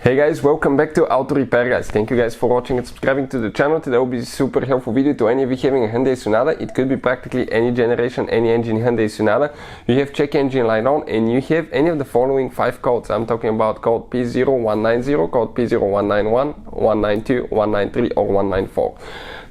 Hey guys, welcome back to Auto Repair guys. Thank you guys for watching and subscribing to the channel. Today will be a super helpful video to any of you having a Hyundai Sonata. It could be practically any generation, any engine Hyundai Sonata. You have check engine light on and you have any of the following 5 codes. I'm talking about code P0190, code P0191, 192, 193 or 194.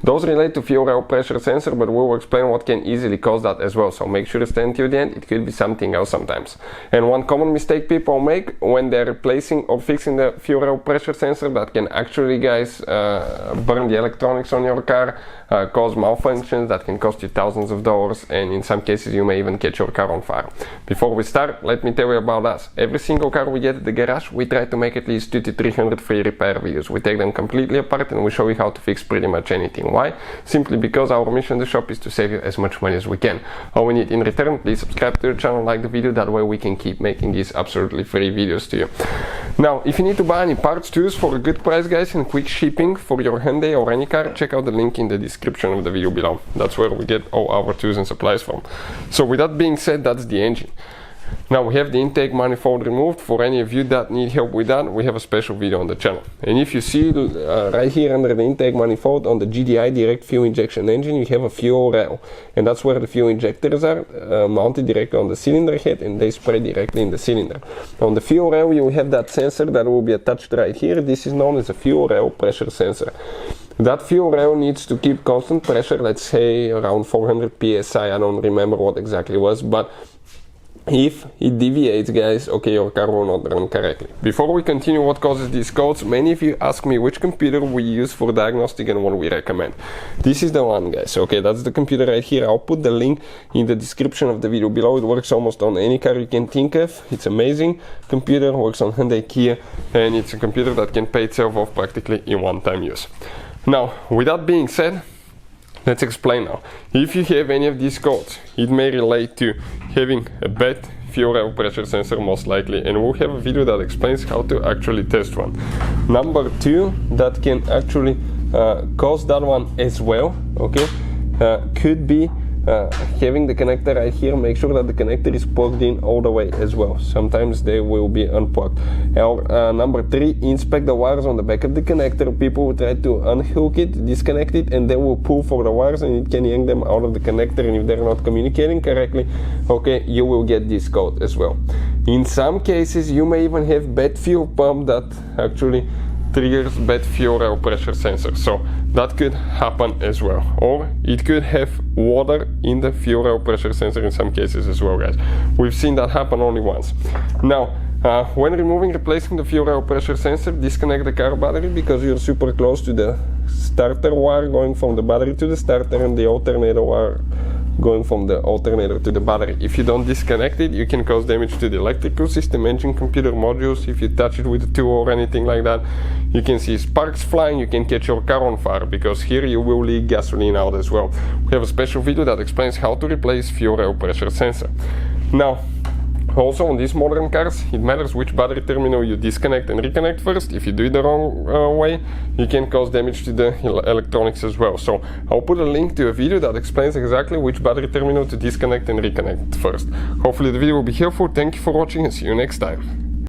Those relate to fuel rail pressure sensor, but we will explain what can easily cause that as well. So make sure to stay until the end. It could be something else sometimes. And one common mistake people make when they're replacing or fixing the fuel rail pressure sensor that can actually, guys, burn the electronics on your car, cause malfunctions that can cost you thousands of dollars, and in some cases you may even catch your car on fire. Before we start, let me tell you about us. Every single car we get at the garage, we try to make at least 200 to 300 free repair videos. We take them completely apart and we show you how to fix pretty much anything. Why? Simply because our mission in the shop is to save you as much money as we can. All we need in return, please subscribe to the channel, like the video, that way we can keep making these absolutely free videos to you. Now, if you need to buy any parts tools for a good price, guys, and quick shipping for your Hyundai or any car, check out the link in the description of the video below. That's where we get all our tools and supplies from. So with that being said, that's the engine. Now we have the intake manifold removed. For any of you that need help with that, we have a special video on the channel. And if you see right here under the intake manifold on the GDI direct fuel injection engine, you have a fuel rail, and that's where the fuel injectors are mounted directly on the cylinder head, and they spray directly in the cylinder. On the fuel rail you have that sensor that will be attached right here. This is known as a fuel rail pressure sensor. That fuel rail needs to keep constant pressure, let's say around 400 psi. I don't remember what exactly it was, but if it deviates, guys, okay, your car will not run correctly. Before we continue what causes these codes, many of you ask me which computer we use for diagnostic and what we recommend. This is the one, guys, okay, that's the computer right here. I'll put the link in the description of the video below. It works almost on any car you can think of. It's amazing computer, works on Hyundai, Kia, and it's a computer that can pay itself off practically in one-time use. Now, with that being said, let's explain now. If you have any of these codes, it may relate to having a bad fuel rail pressure sensor most likely, and we'll have a video that explains how to actually test one. Number 2, that can actually cause that one as well, okay, could be having the connector right here. Make sure that the connector is plugged in all the way as well. Sometimes they will be unplugged. Or number 3, inspect the wires on the back of the connector. People will try to unhook it, disconnect it, and they will pull for the wires and it can yank them out of the connector, and if they're not communicating correctly, okay, you will get this code as well. In some cases you may even have bad fuel pump that actually triggers bad fuel rail pressure sensor, so that could happen as well. Or it could have water in the fuel rail pressure sensor in some cases as well, guys. We've seen that happen only once. Now, when replacing the fuel rail pressure sensor, disconnect the car battery, because you're super close to the starter wire going from the battery to the starter and the alternator wire going from the alternator to the battery. If you don't disconnect it, you can cause damage to the electrical system, engine, computer modules. If you touch it with a tool or anything like that, you can see sparks flying, you can catch your car on fire, because here you will leak gasoline out as well. We have a special video that explains how to replace fuel rail pressure sensor. Now, also on these modern cars, it matters which battery terminal you disconnect and reconnect first. If you do it the wrong way, you can cause damage to the electronics as well. So I'll put a link to a video that explains exactly which battery terminal to disconnect and reconnect first. Hopefully the video will be helpful. Thank you for watching and see you next time.